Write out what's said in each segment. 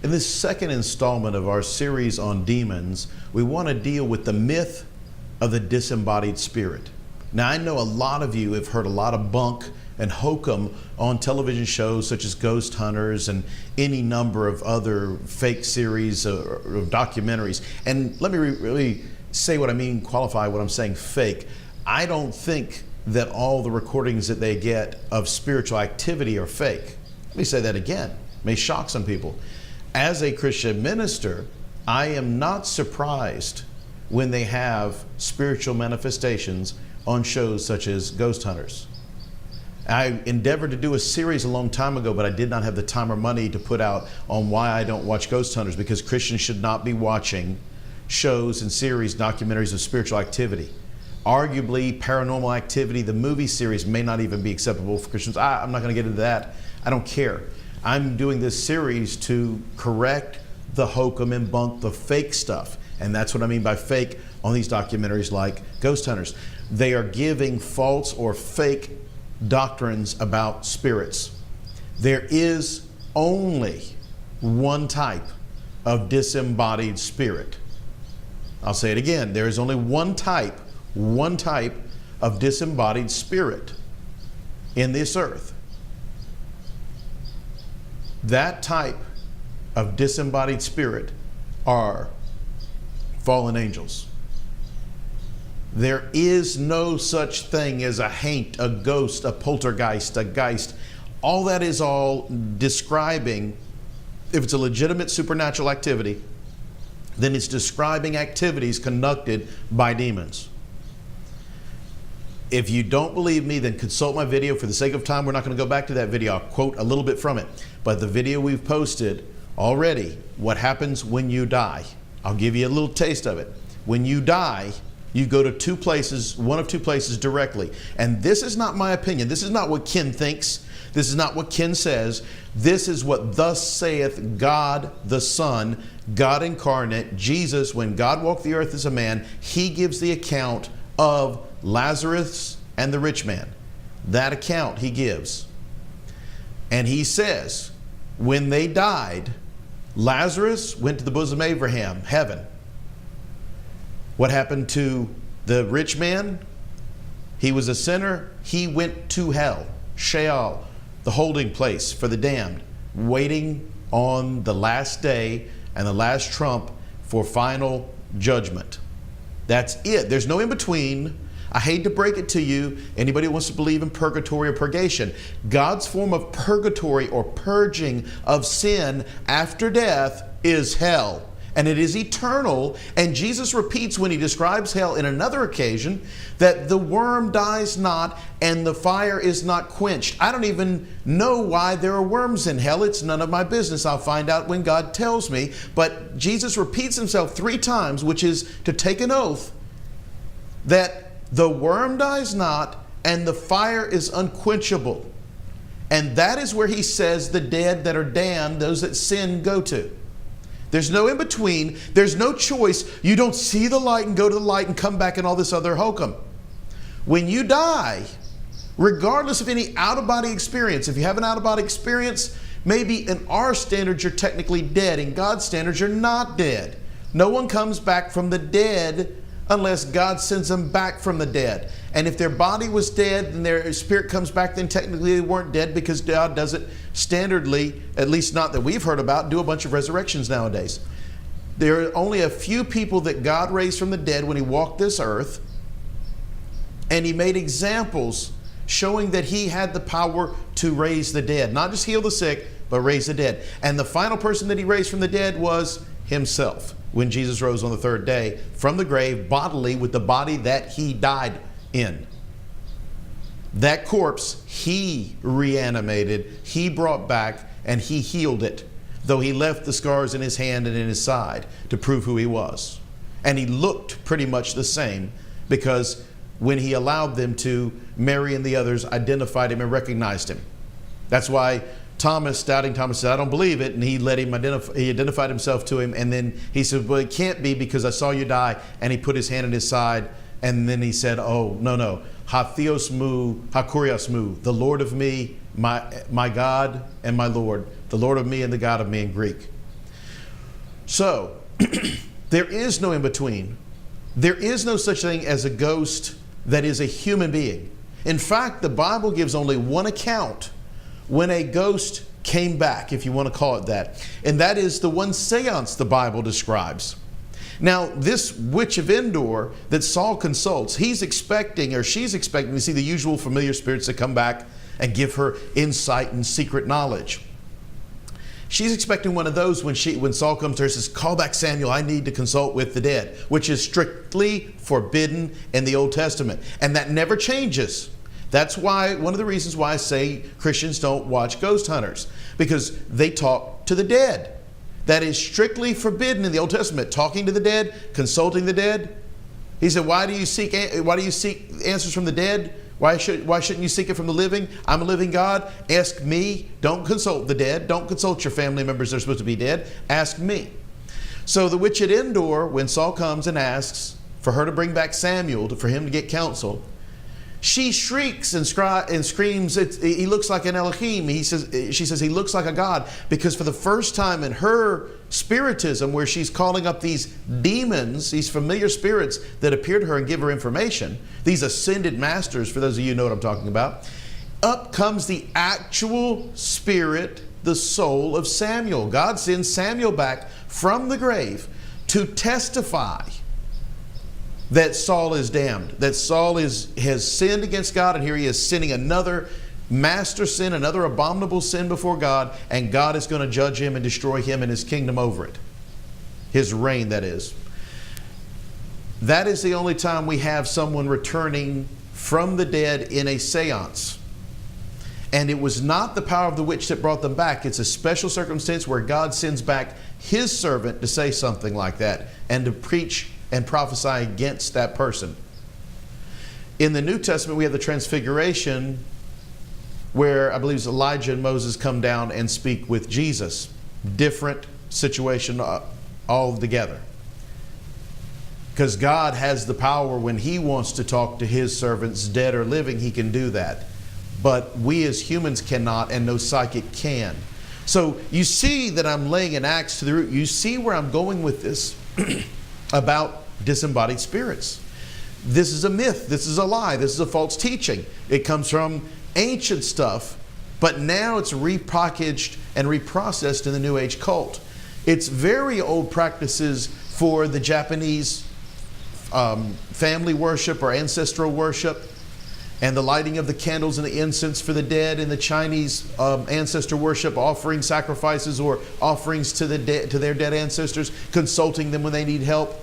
In this second installment of our series on demons, we want to deal with the myth of the disembodied spirit. Now, I know a lot of you have heard a lot of bunk and hokum on television shows such as Ghost Hunters and any number of other fake series or documentaries. And let me really say what I mean, qualify what I'm saying, fake. I don't think that all the recordings that they get of spiritual activity are fake. Let me say that again. It may shock some people. As a Christian minister, I am not surprised when they have spiritual manifestations on shows such as Ghost Hunters. I endeavored to do a series a long time ago, but I did not have the time or money to put out on why I don't watch Ghost Hunters, because Christians should not be watching shows and series, documentaries of spiritual activity. Arguably, Paranormal Activity, the movie series, may not even be acceptable for Christians. I'm not going to get into that. I don't care. I'm doing this series to correct the hokum and bunk, the fake stuff. And that's what I mean by fake on these documentaries like Ghost Hunters. They are giving false or fake doctrines about spirits. There is only one type of disembodied spirit. I'll say it again. There is only one type of disembodied spirit in this earth. That type of disembodied spirit are fallen angels. There is no such thing as a haint, a ghost, a poltergeist, a geist. All that is all describing, if it's a legitimate supernatural activity, then it's describing activities conducted by demons. If you don't believe me, then consult my video. For the sake of time, we're not going to go back to that video. I'll quote a little bit from it. But the video we've posted already, what happens when you die. I'll give you a little taste of it. When you die, you go to two places, one of two places directly. And this is not my opinion. This is not what Ken thinks. This is not what Ken says. This is what thus saith God the Son, God incarnate, Jesus. When God walked the earth as a man, he gives the account of Lazarus and the rich man. That account he gives. And he says, when they died, Lazarus went to the bosom of Abraham, heaven. What happened to the rich man? He was a sinner. He went to hell, Sheol, the holding place for the damned, waiting on the last day and the last trump for final judgment. That's it. There's no in between. I hate to break it to you, anybody who wants to believe in purgatory or purgation. God's form of purgatory or purging of sin after death is hell. And it is eternal. And Jesus repeats when he describes hell in another occasion that the worm dies not and the fire is not quenched. I don't even know why there are worms in hell. It's none of my business. I'll find out when God tells me. But Jesus repeats himself 3 times, which is to take an oath that the worm dies not and the fire is unquenchable. And that is where he says the dead that are damned, those that sin, go to. There's no in between. There's no choice. You don't see the light and go to the light and come back and all this other hokum. When you die, regardless of any out-of-body experience, if you have an out-of-body experience, maybe in our standards you're technically dead. In God's standards you're not dead. No one comes back from the dead unless God sends them back from the dead. And if their body was dead and their spirit comes back, then technically they weren't dead, because God doesn't standardly, at least not that we've heard about, do a bunch of resurrections nowadays. There are only a few people that God raised from the dead when he walked this earth, and he made examples showing that he had the power to raise the dead. Not just heal the sick, but raise the dead. And the final person that he raised from the dead was himself, when Jesus rose on the 3rd day from the grave bodily with the body that he died in. That corpse he reanimated, he brought back, and he healed it, though he left the scars in his hand and in his side to prove who he was. And he looked pretty much the same, because when he allowed them to, Mary and the others identified him and recognized him. That's why Thomas, doubting Thomas, said, I don't believe it. And he let him he identified himself to him. And then he said, well, it can't be, because I saw you die. And he put his hand in his side. And then he said, oh, no. Ha theos mu, ha kurios mu, the Lord of me, my God and my Lord, the Lord of me and the God of me in Greek. So, there is no in between. There is no such thing as a ghost that is a human being. In fact, the Bible gives only one account when a ghost came back, if you want to call it that. And that is the one seance the Bible describes. Now, this witch of Endor that Saul consults, he's expecting, or she's expecting, to see the usual familiar spirits that come back and give her insight and secret knowledge. She's expecting one of those when Saul comes to her and says, call back Samuel, I need to consult with the dead, which is strictly forbidden in the Old Testament. And that never changes. That's why, one of the reasons why I say Christians don't watch ghost hunters, because they talk to the dead. That is strictly forbidden in the Old Testament, talking to the dead, consulting the dead. He said, why do you seek answers from the dead? Why shouldn't you seek it from the living? I'm a living God. Ask me. Don't consult the dead. Don't consult your family members that are supposed to be dead. Ask me. So the witch at Endor, when Saul comes and asks for her to bring back Samuel, for him to get counsel, she shrieks and screams, he looks like an Elohim. She says he looks like a god, because for the first time in her spiritism, where she's calling up these demons, these familiar spirits that appear to her and give her information, these ascended masters, for those of you who know what I'm talking about, up comes the actual spirit, the soul of Samuel. God sends Samuel back from the grave to testify that Saul is damned, that Saul has sinned against God, and here he is sinning another master sin, another abominable sin before God, and God is going to judge him and destroy him and his kingdom over it. His reign, that is. That is the only time we have someone returning from the dead in a seance. And it was not the power of the witch that brought them back. It's a special circumstance where God sends back his servant to say something like that and to preach and prophesy against that person. In the New Testament, we have the Transfiguration, where I believe it's Elijah and Moses come down and speak with Jesus. Different situation altogether. Because God has the power when he wants to talk to his servants, dead or living, he can do that. But we as humans cannot, and no psychic can. So you see that I'm laying an axe to the root. You see where I'm going with this about disembodied spirits. This is a myth. This is a lie. This is a false teaching. It comes from ancient stuff, but now it's repackaged and reprocessed in the New Age cult. It's very old practices for the Japanese family worship or ancestral worship, and the lighting of the candles and the incense for the dead, and the Chinese ancestor worship, offering sacrifices or offerings to their dead ancestors, consulting them when they need help.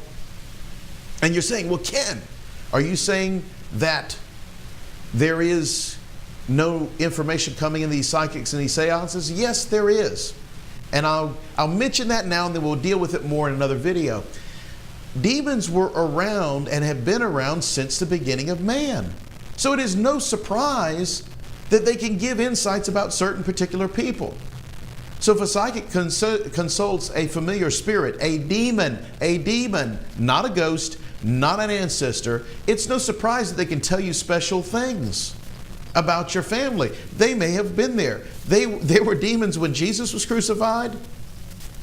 And you're saying, well, Ken, are you saying that there is no information coming in these psychics and these seances? Yes, there is. And I'll mention that now, and then we'll deal with it more in another video. Demons were around and have been around since the beginning of man. So it is no surprise that they can give insights about certain particular people. So if a psychic consults a familiar spirit, a demon, not a ghost, not an ancestor, it's no surprise that they can tell you special things about your family. They may have been there. They were demons when Jesus was crucified.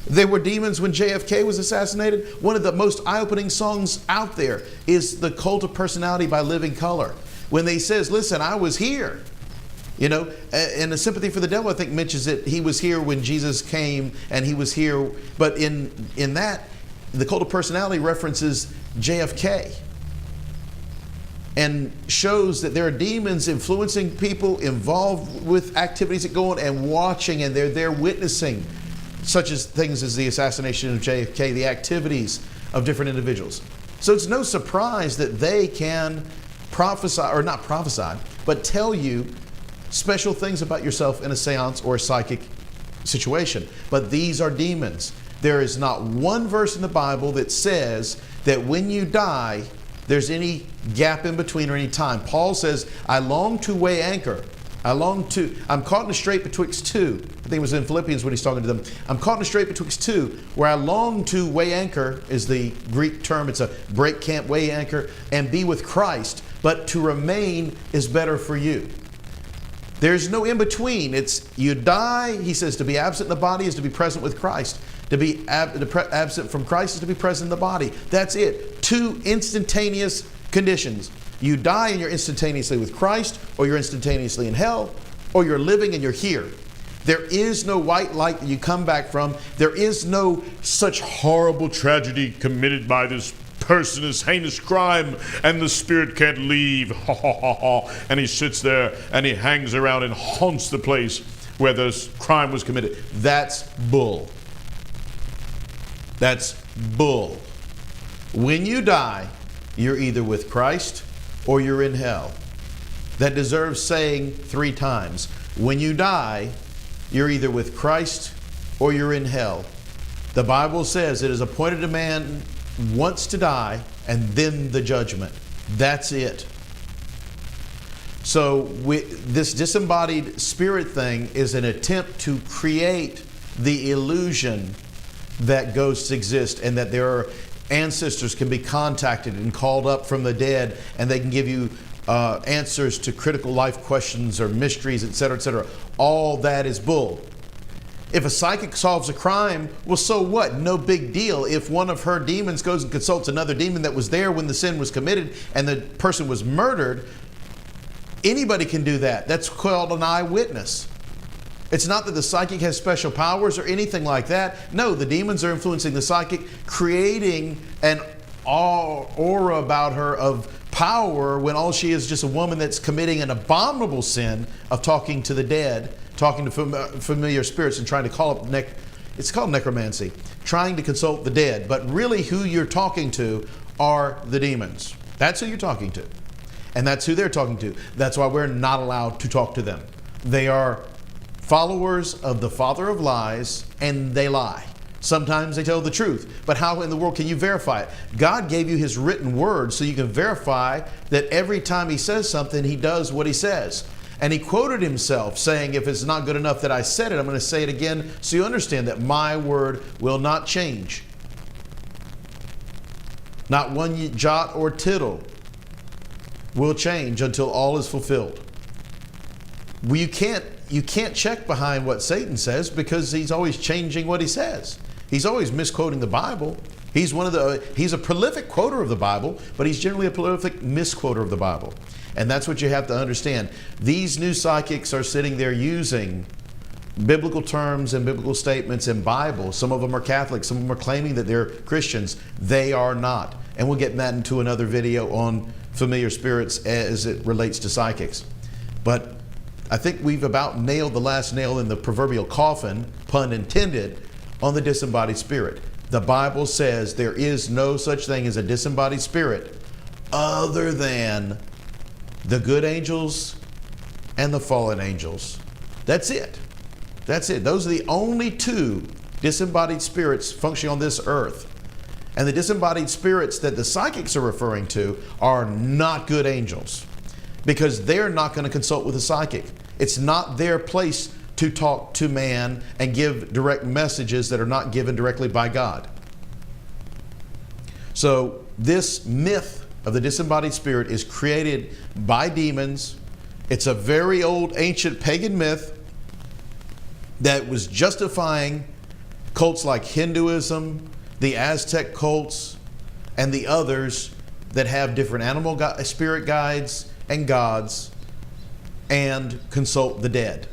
They were demons when JFK was assassinated. One of the most eye-opening songs out there is The Cult of Personality by Living Colour. When they says, listen, I was here. You know, and the Sympathy for the Devil, I think, mentions that he was here when Jesus came, and he was here. But in that, the Cult of Personality references JFK and shows that there are demons influencing people, involved with activities that go on, and watching, and they're there witnessing such as things as the assassination of JFK, the activities of different individuals. So it's no surprise that they can prophesy, or not prophesy, but tell you special things about yourself in a seance or a psychic situation. But these are demons. There is not one verse in the Bible that says that when you die, there's any gap in between or any time. Paul says, I long to weigh anchor. I'm caught in a strait betwixt two. I think it was in Philippians when he's talking to them. I'm caught in a strait betwixt two, where I long to weigh anchor is the Greek term. It's a break camp, weigh anchor, and be with Christ. But to remain is better for you. There's no in between. It's you die, he says, to be absent in the body is to be present with Christ. To be absent from Christ is to be present in the body. That's it. Two instantaneous conditions. You die and you're instantaneously with Christ, or you're instantaneously in hell, or you're living and you're here. There is no white light that you come back from. There is no such horrible tragedy committed by this person, this heinous crime, and the spirit can't leave. Ha ha ha ha. And he sits there and he hangs around and haunts the place where this crime was committed. That's bull. That's bull. When you die, you're either with Christ or you're in hell. That deserves saying 3 times. When you die, you're either with Christ or you're in hell. The Bible says it is appointed a man once to die and then the judgment. That's it. So this disembodied spirit thing is an attempt to create the illusion that ghosts exist and that their ancestors can be contacted and called up from the dead, and they can give you answers to critical life questions or mysteries, etc., etc. All that is bull. If a psychic solves a crime, well, so what? No big deal. If one of her demons goes and consults another demon that was there when the sin was committed and the person was murdered, anybody can do that. That's called an eyewitness. It's not that the psychic has special powers or anything like that. No, the demons are influencing the psychic, creating an aura about her of power when all she is just a woman that's committing an abominable sin of talking to the dead, talking to familiar spirits and trying to call up, it's called necromancy, trying to consult the dead. But really who you're talking to are the demons. That's who you're talking to. And that's who they're talking to. That's why we're not allowed to talk to them. They are followers of the father of lies, and they lie. Sometimes they tell the truth, but how in the world can you verify it? God gave you his written word so you can verify that every time he says something, he does what he says. And he quoted himself saying, if it's not good enough that I said it, I'm going to say it again so you understand that my word will not change. Not one jot or tittle will change until all is fulfilled. Well, you can't check behind what Satan says because he's always changing what he says. He's always misquoting the Bible. He's a prolific quoter of the Bible, but he's generally a prolific misquoter of the Bible. And that's what you have to understand. These new psychics are sitting there using biblical terms and biblical statements in Bible. Some of them are Catholic. Some of them are claiming that they're Christians. They are not. And we'll get that into another video on familiar spirits as it relates to psychics. But I think we've about nailed the last nail in the proverbial coffin, pun intended, on the disembodied spirit. The Bible says there is no such thing as a disembodied spirit other than the good angels and the fallen angels. That's it. That's it. Those are the only 2 disembodied spirits functioning on this earth. And the disembodied spirits that the psychics are referring to are not good angels, because they're not going to consult with a psychic. It's not their place to talk to man and give direct messages that are not given directly by God. So this myth of the disembodied spirit is created by demons. It's a very old ancient pagan myth that was justifying cults like Hinduism, the Aztec cults, and the others that have different animal spirit guides and gods and consult the dead.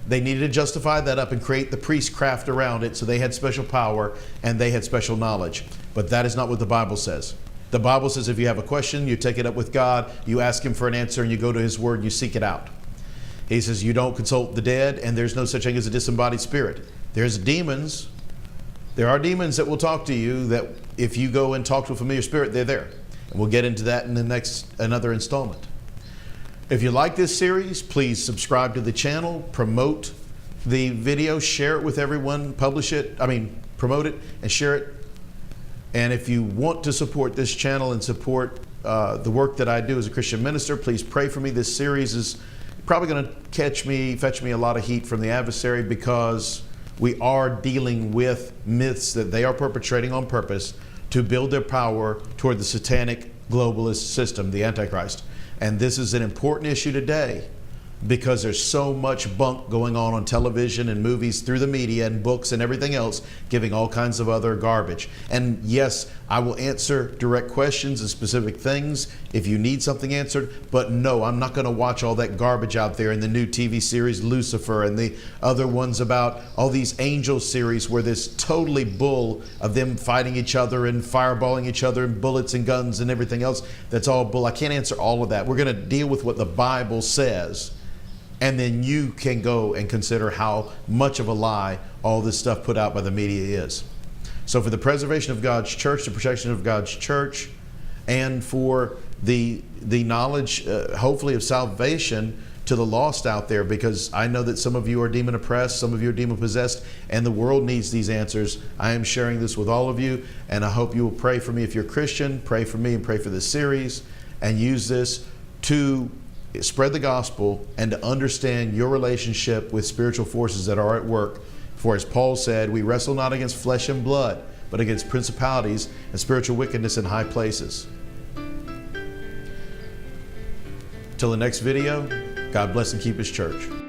They needed to justify that up and create the priestcraft around it so they had special power and they had special knowledge. But that is not what the Bible says. The Bible says if you have a question, you take it up with God, you ask him for an answer, and you go to his word and you seek it out. He says you don't consult the dead, and there's no such thing as a disembodied spirit. There's demons. There are demons that will talk to you that if you go and talk to a familiar spirit, they're there. And we'll get into that in another installment. If you like this series, please subscribe to the channel, promote the video, share it with everyone, promote it and share it. And if you want to support this channel and support the work that I do as a Christian minister, please pray for me. This series is probably going to fetch me a lot of heat from the adversary, because we are dealing with myths that they are perpetrating on purpose to build their power toward the satanic globalist system, the Antichrist. And this is an important issue today because there's so much bunk going on television and movies, through the media and books and everything else, giving all kinds of other garbage. And yes, I will answer direct questions and specific things if you need something answered, but no, I'm not going to watch all that garbage out there in the new TV series Lucifer and the other ones about all these angel series where there's totally bull of them fighting each other and fireballing each other and bullets and guns and everything else. That's all bull. I can't answer all of that. We're going to deal with what the Bible says. And then you can go and consider how much of a lie all this stuff put out by the media is. So for the preservation of God's church, the protection of God's church, and for the knowledge, hopefully, of salvation to the lost out there, because I know that some of you are demon oppressed, some of you are demon possessed, and the world needs these answers. I am sharing this with all of you, and I hope you will pray for me. If you're a Christian, pray for me and pray for this series, and use this to spread the gospel and to understand your relationship with spiritual forces that are at work. For as Paul said, we wrestle not against flesh and blood, but against principalities and spiritual wickedness in high places. Till the next video, God bless and keep His church.